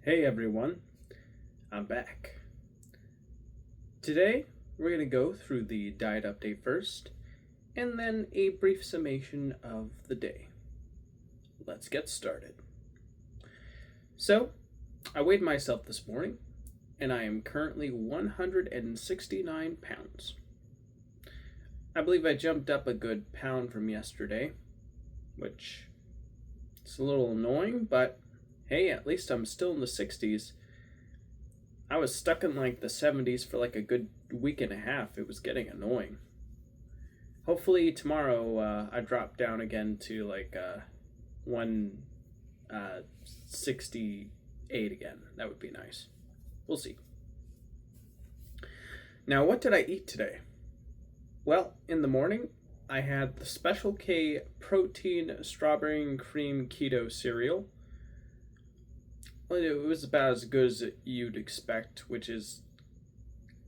Hey everyone, I'm back. Today we're going to go through the diet update first, and then a brief summation of the day. Let's get started. So, I weighed myself this morning, and I am currently 169 pounds. I believe I jumped up a good pound from yesterday, which is a little annoying, but hey, at least I'm still in the 60s. I was stuck in like the 70s for like a good week and a half. It was getting annoying. Hopefully tomorrow I drop down again to like 168 again. That would be nice. We'll see. Now, what did I eat today? Well, in the morning, I had the Special K protein strawberry and cream keto cereal. Well, it was about as good as you'd expect, which is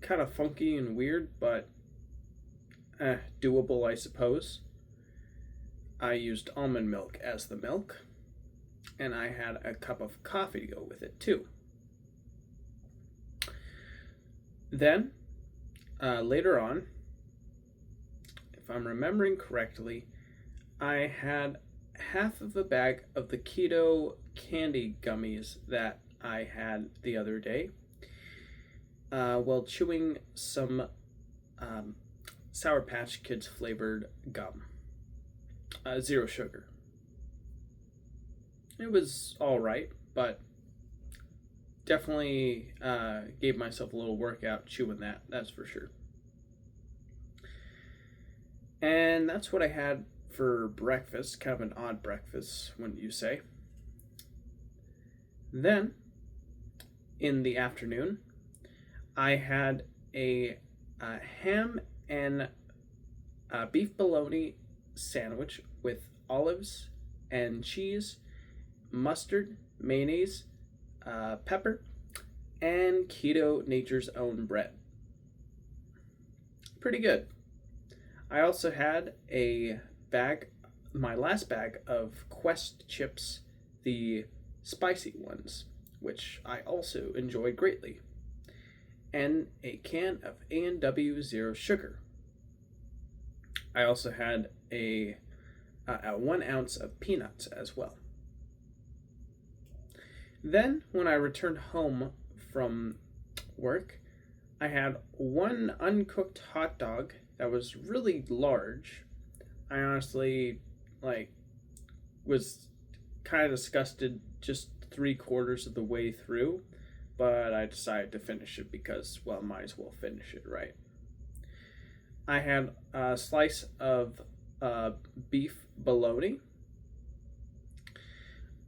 kind of funky and weird, but doable, I suppose. I used almond milk as the milk, and I had a cup of coffee to go with it too. Then, later on, if I'm remembering correctly, I had half of a bag of the keto candy gummies that I had the other day while chewing some Sour Patch Kids flavored gum. Zero sugar. It was alright, but definitely gave myself a little workout chewing that's for sure. And that's what I had for breakfast, kind of an odd breakfast, wouldn't you say? Then, in the afternoon, I had a ham and beef bologna sandwich with olives and cheese, mustard, mayonnaise, pepper, and keto nature's own bread. Pretty good. I also had my last bag of Quest chips, the spicy ones, which I also enjoyed greatly, and a can of A&W Zero Sugar. I also had a 1 ounce of peanuts as well. Then, when I returned home from work, I had one uncooked hot dog that was really large. I honestly was kind of disgusted just 3/4 of the way through, but I decided to finish it because, well, might as well finish it, right? I had a slice of beef bologna.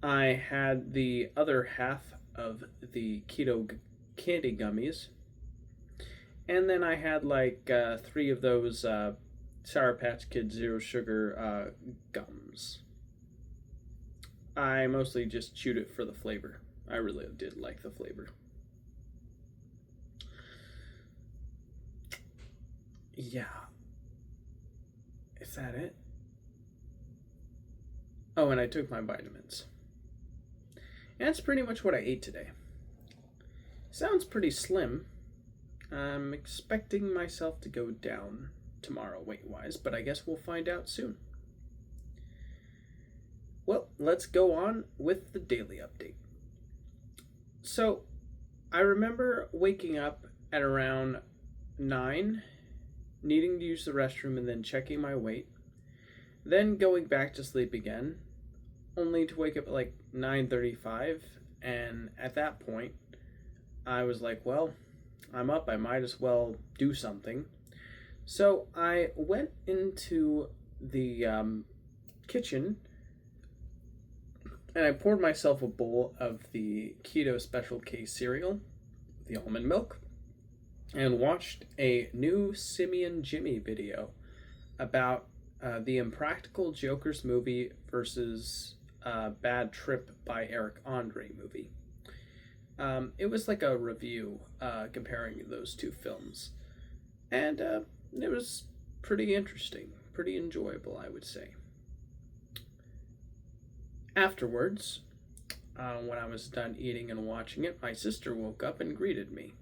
I had the other half of the keto candy gummies. And then I had like 3 of those Sour Patch Kids Zero Sugar gums. I mostly just chewed it for the flavor. I really did like the flavor. Yeah. Is that it? Oh, and I took my vitamins. And that's pretty much what I ate today. Sounds pretty slim. I'm expecting myself to go down tomorrow weight-wise, but I guess we'll find out soon. Well, let's go on with the daily update. So, I remember waking up at around 9, needing to use the restroom and then checking my weight, then going back to sleep again, only to wake up at like 9:35, and at that point, I was like, well, I'm up, I might as well do something. So I went into the kitchen and I poured myself a bowl of the Keto Special K cereal, the almond milk, and watched a new Simeon Jimmy video about the Impractical Jokers movie versus Bad Trip by Eric Andre movie. It was like a review comparing those two films, and it was pretty interesting, pretty enjoyable, I would say. Afterwards, when I was done eating and watching it, my sister woke up and greeted me.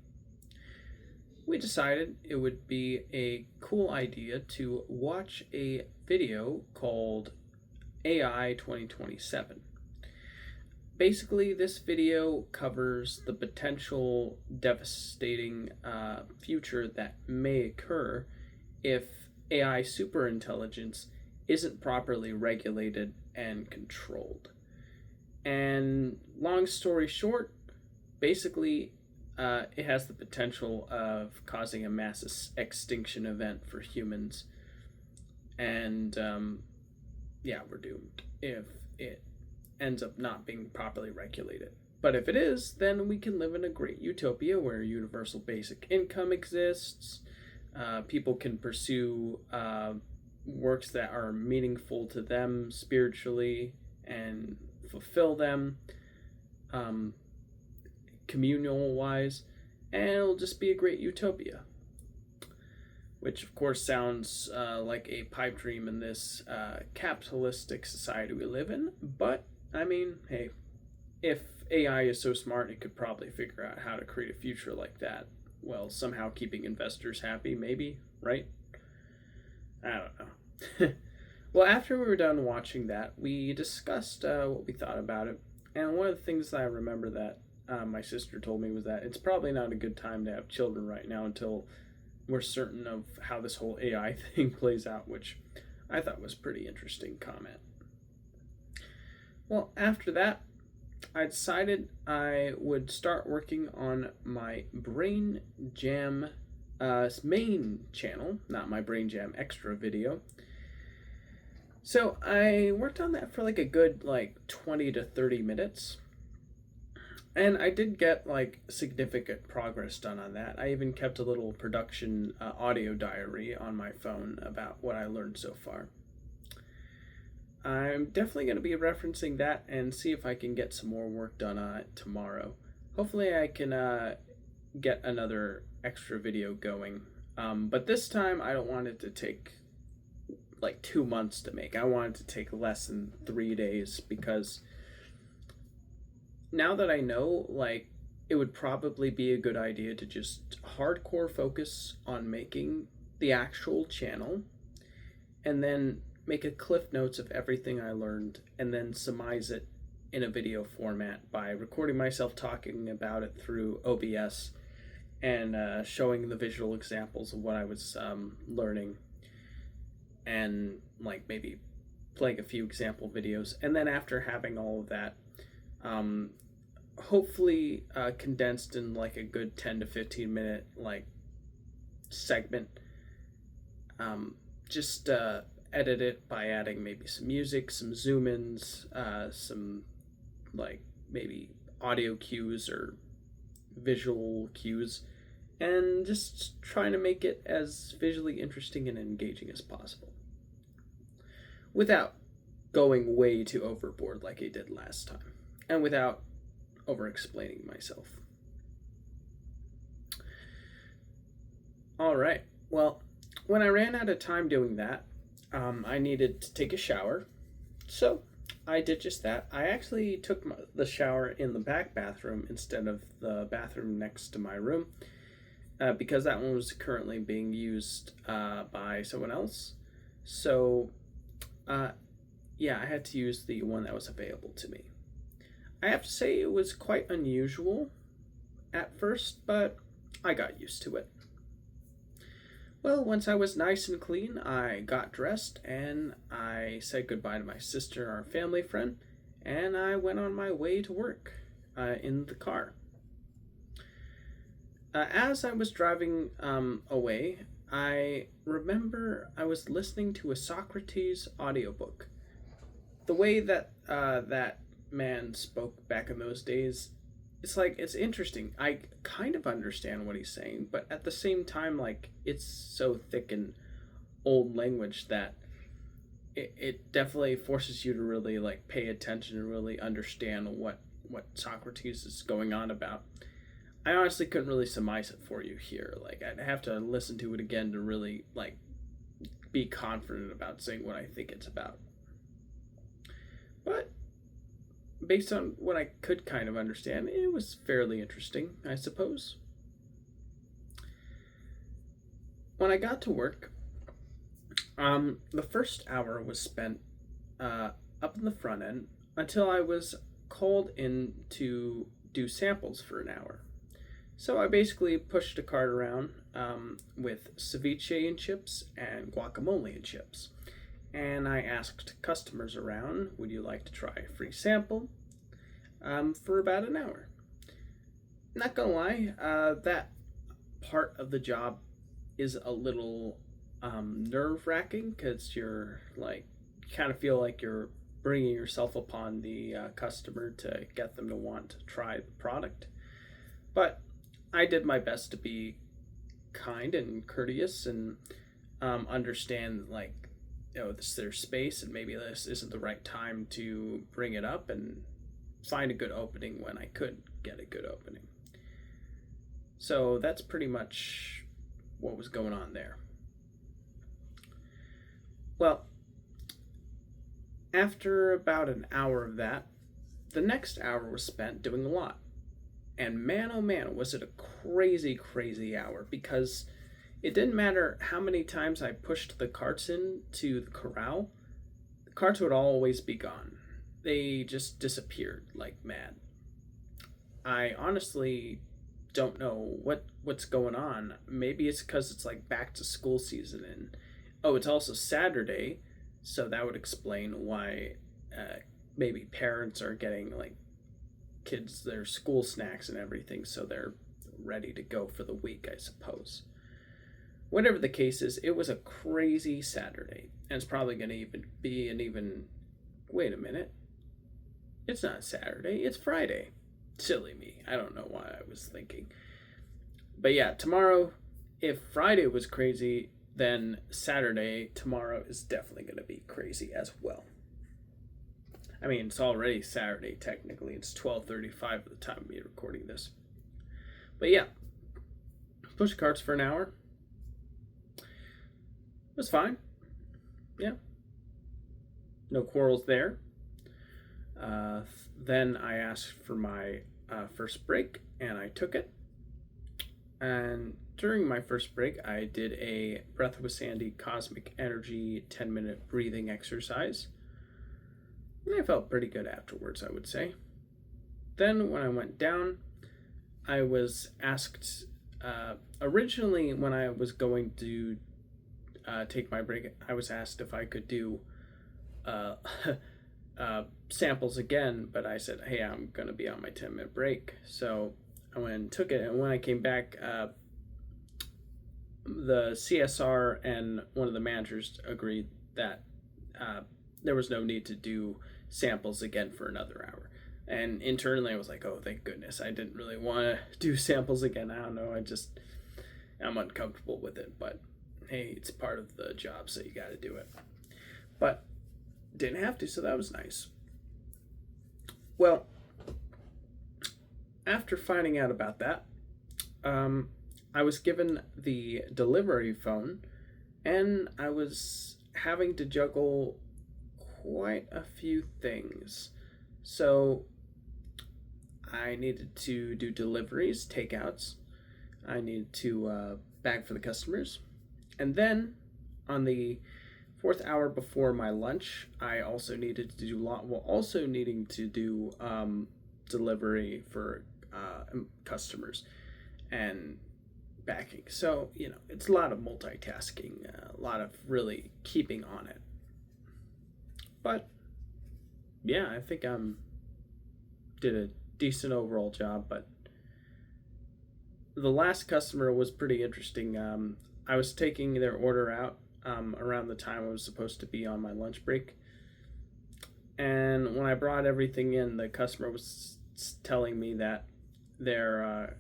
We decided it would be a cool idea to watch a video called AI 2027. Basically, this video covers the potential devastating future that may occur if AI superintelligence isn't properly regulated and controlled. And long story short, basically, it has the potential of causing a mass extinction event for humans. And yeah, we're doomed if it ends up not being properly regulated. But if it is, then we can live in a great utopia where universal basic income exists. People can pursue works that are meaningful to them spiritually and fulfill them communal wise, and it'll just be a great utopia. Which, of course, sounds like a pipe dream in this capitalistic society we live in, but I mean, hey, if AI is so smart, it could probably figure out how to create a future like that, while somehow keeping investors happy, maybe, right? I don't know. Well, after we were done watching that, we discussed what we thought about it, and one of the things that I remember that my sister told me was that it's probably not a good time to have children right now until we're certain of how this whole AI thing plays out, which I thought was a pretty interesting comment. Well, after that, I decided I would start working on my Brain Jam main channel, not my Brain Jam extra video. So I worked on that for like a good 20 to 30 minutes. And I did get significant progress done on that. I even kept a little production audio diary on my phone about what I learned so far. I'm definitely going to be referencing that and see if I can get some more work done on it tomorrow. Hopefully I can get another extra video going. But this time I don't want it to take 2 months to make. I want it to take less than 3 days, because now that I know, it would probably be a good idea to just hardcore focus on making the actual channel and then make a cliff notes of everything I learned and then surmise it in a video format by recording myself talking about it through OBS and showing the visual examples of what I was learning, and maybe playing a few example videos. And then after having all of that, hopefully condensed in a good 10 to 15 minute segment, just edit it by adding maybe some music, some zoom ins, some maybe audio cues or visual cues, and just trying to make it as visually interesting and engaging as possible without going way too overboard like I did last time, and without over explaining myself. Alright, well, when I ran out of time doing that, I needed to take a shower, so I did just that. I actually took the shower in the back bathroom instead of the bathroom next to my room, because that one was currently being used by someone else. So, yeah, I had to use the one that was available to me. I have to say it was quite unusual at first, but I got used to it. Well, once I was nice and clean, I got dressed and I said goodbye to my sister, our family friend, and I went on my way to work in the car. As I was driving away, I remember I was listening to a Socrates audiobook. The way that that man spoke back in those days, it's interesting. I kind of understand what he's saying, but at the same time, it's so thick and old language that it definitely forces you to really pay attention and really understand what Socrates is going on about. I honestly couldn't really surmise it for you here. I'd have to listen to it again to really be confident about saying what I think it's about. But based on what I could kind of understand, it was fairly interesting, I suppose. When I got to work, the first hour was spent up in the front end until I was called in to do samples for an hour. So I basically pushed a cart around with ceviche and chips and guacamole and chips. And I asked customers around, would you like to try a free sample for about an hour? Not gonna lie, that part of the job is a little nerve wracking because you're like, you kind of feel like you're bringing yourself upon the customer to get them to want to try the product. But I did my best to be kind and courteous and understand, like, this is their space and maybe this isn't the right time to bring it up, and find a good opening when I could get a good opening. So that's pretty much what was going on there. Well, after about an hour of that, the next hour was spent doing a lot. And man, oh man, was it a crazy, crazy hour, because it didn't matter how many times I pushed the carts into the corral, the carts would always be gone. They just disappeared like mad. I honestly don't know what's going on. Maybe it's because it's like back to school season, and oh, it's also Saturday, so that would explain why maybe parents are getting like kids their school snacks and everything, so they're ready to go for the week, I suppose. Whatever the case is, it was a crazy Saturday, and it's probably going to be an even. Wait a minute, it's not Saturday, it's Friday. Silly me, I don't know why I was thinking. But yeah, tomorrow, if Friday was crazy, then Saturday tomorrow is definitely going to be crazy as well. I mean, it's already Saturday technically. It's 12:35 at the time of me recording this. But yeah, push carts for an hour. It was fine. Yeah, no quarrels there. Then I asked for my first break, and I took it. And during my first break, I did a Breath with Sandy Cosmic Energy 10-minute breathing exercise. And I felt pretty good afterwards, I would say. Then when I went down, I was asked, originally when I was going to take my break, I was asked if I could do samples again, but I said, hey, I'm going to be on my 10-minute break. So I went and took it, and when I came back, the CSR and one of the managers agreed that there was no need to do samples again for another hour. And internally I was like, oh, thank goodness. I didn't really want to do samples again. I don't know, I'm uncomfortable with it, but hey, it's part of the job, so you got to do it. But didn't have to, so that was nice. Well, after finding out about that, I was given the delivery phone, and I was having to juggle quite a few things. So I needed to do deliveries, takeouts. I needed to bag for the customers. And then on the fourth hour before my lunch, I also needed to do delivery for customers and backing. So, it's a lot of multitasking, a lot of really keeping on it. But yeah, I think I did a decent overall job. But the last customer was pretty interesting. I was taking their order out around the time I was supposed to be on my lunch break. And when I brought everything in, the customer was telling me that their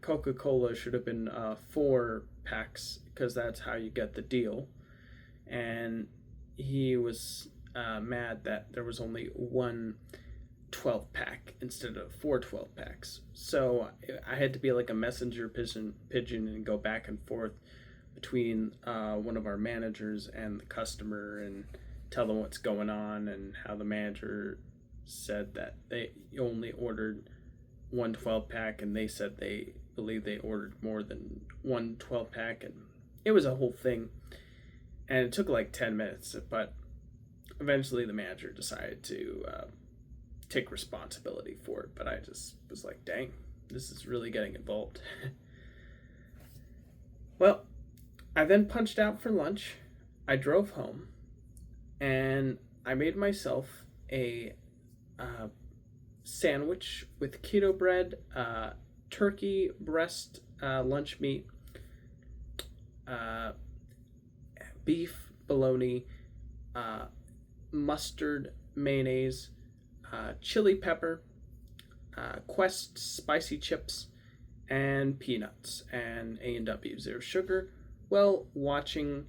Coca-Cola should have been 4 packs, because that's how you get the deal. And he was mad that there was only one 12-pack instead of 4 12-packs. So I had to be like a messenger pigeon and go back and forth between one of our managers and the customer and tell them what's going on and how the manager said that they only ordered one 12-pack, and they said they believe they ordered more than one 12-pack, and it was a whole thing. And it took like 10 minutes, but eventually the manager decided to take responsibility for it. But I just was like, dang, this is really getting involved. Well, I then punched out for lunch. I drove home, and I made myself a sandwich with keto bread, turkey breast lunch meat, beef, bologna, mustard, mayonnaise, chili pepper, Quest spicy chips, and peanuts, and A&W, zero sugar, while watching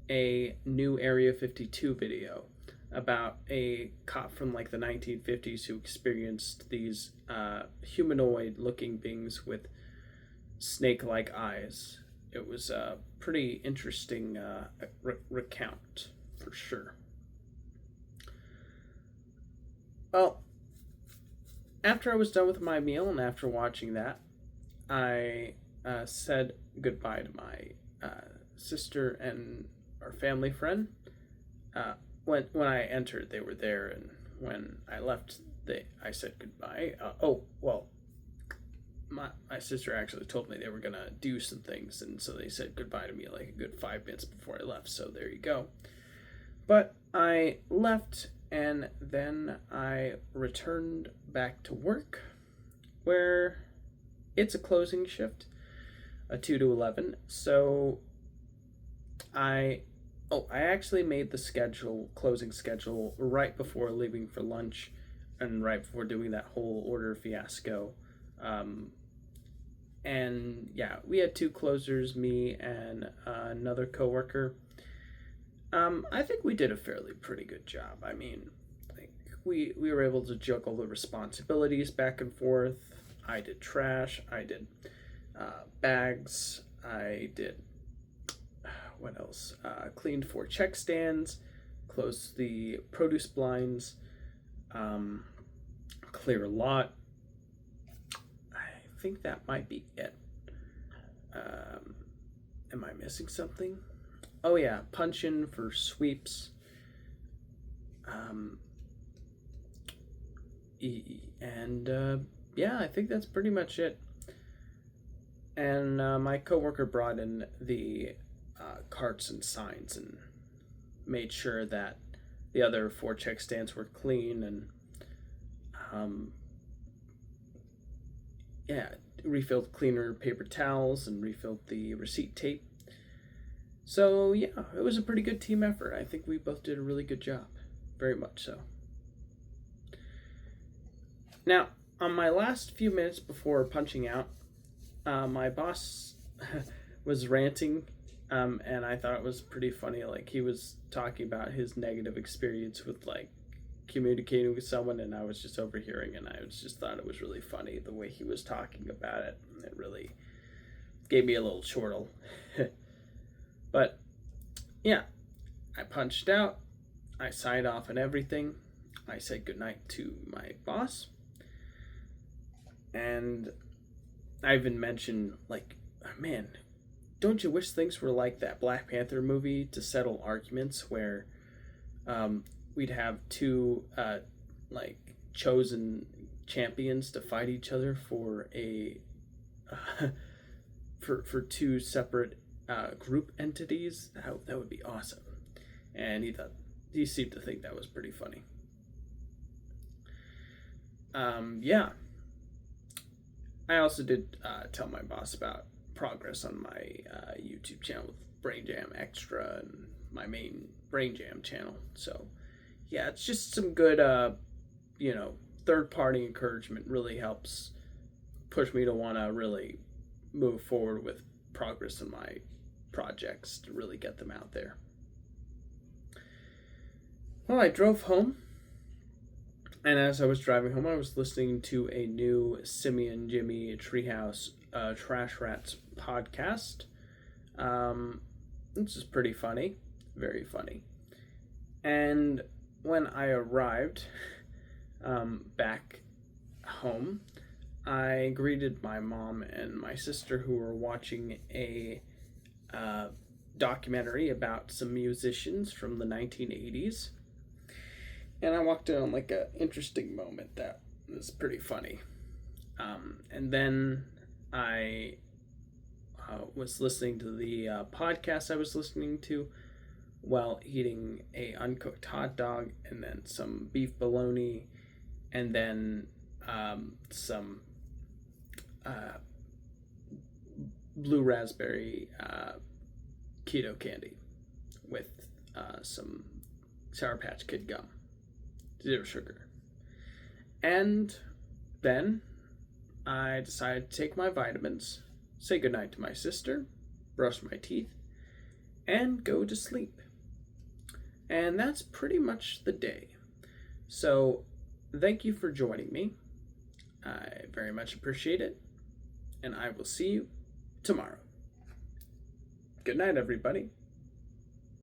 a new Area 52 video about a cop from like the 1950s who experienced these humanoid looking beings with snake like eyes. It was a pretty interesting recount, for sure. Well, after I was done with my meal and after watching that, I said goodbye to my sister and our family friend. When I entered, they were there, and when I left, I said goodbye. My sister actually told me they were gonna do some things, and so they said goodbye to me like a good 5 minutes before I left. So there you go. But I left, and then I returned back to work, where it's a closing shift, a 2 to 11. So I actually made the closing schedule right before leaving for lunch, and right before doing that whole order fiasco. And yeah, we had two closers, me and another coworker. I think we did a fairly pretty good job. I mean, like we were able to juggle the responsibilities back and forth. I did trash. I did bags. I did what else? Cleaned 4 check stands, closed the produce blinds, clear a lot. I think that might be it. Am I missing something? Oh yeah, punch in for sweeps. Yeah, I think that's pretty much it. And my coworker brought in the carts and signs and made sure that the other 4 check stands were clean, and refilled cleaner paper towels and refilled the receipt tape. So yeah, it was a pretty good team effort. I think we both did a really good job, very much so. Now, on my last few minutes before punching out, my boss was ranting, and I thought it was pretty funny. Like, he was talking about his negative experience with like communicating with someone, and I was just overhearing, and I just thought it was really funny the way he was talking about it. It really gave me a little chortle. But yeah, I punched out. I signed off on everything. I said goodnight to my boss. And I even mentioned, like, man, don't you wish things were like that Black Panther movie to settle arguments, where we'd have two chosen champions to fight each other for a for two separate group entities? That would be awesome. And he seemed to think that was pretty funny. Yeah. I also did tell my boss about progress on my YouTube channel with Brain Jam Extra and my main Brain Jam channel. So yeah, it's just some good third-party encouragement. Really helps push me to want to really move forward with progress in my projects, to really get them out there. Well, I drove home, and as I was driving home, I was listening to a new Simeon Jimmy Treehouse Trash Rats podcast. This is pretty funny, very funny. And when I arrived, back home, I greeted my mom and my sister who were watching a documentary about some musicians from the 1980s. And I walked in on like an interesting moment that was pretty funny. And then I was listening to the podcast I was listening to while eating a uncooked hot dog and then some beef bologna and then some blue raspberry keto candy with some Sour Patch Kid gum, 0 sugar. And then I decided to take my vitamins, say goodnight to my sister, brush my teeth, and go to sleep. And that's pretty much the day. So thank you for joining me. I very much appreciate it. And I will see you tomorrow. Good night, everybody.